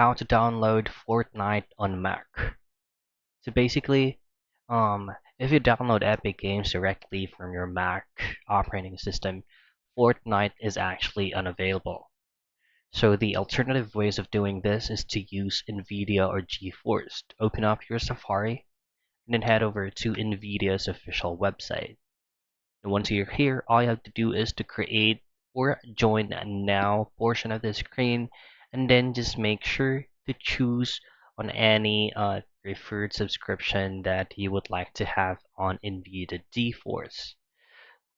how to download Fortnite on Mac. So basically, if you download Epic Games directly from your Mac operating system, Fortnite is actually unavailable. So the alternative ways of doing this is to use NVIDIA or GeForce. Open up your Safari and then head over to NVIDIA's official website. And once you're here, all you have to do is to create or join the now portion of the screen, and then just make sure to choose on any preferred subscription that you would like to have on NVIDIA GeForce.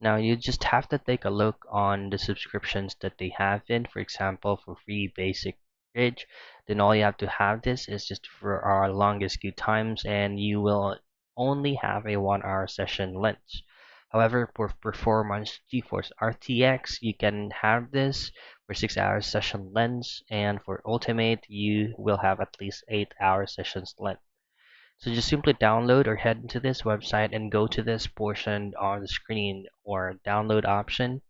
Now you just have to take a look on the subscriptions that they have in. For example, for free basic bridge, then all you have to have this is just for our longest queue times, and you will only have a 1 hour session length. However, for performance GeForce RTX, you can have this for 6 hour session length, and for ultimate, you will have at least 8 hour sessions length. So just simply download or head into this website and go to this portion on the screen or download option,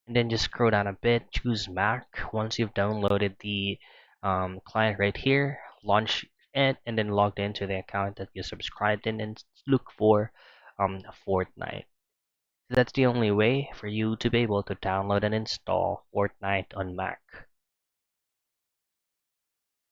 and then just scroll down a bit, choose Mac. Once you've downloaded the client right here, launch it, and then log into the account that you subscribed in and look for Fortnite. So that's the only way for you to be able to download and install Fortnite on Mac.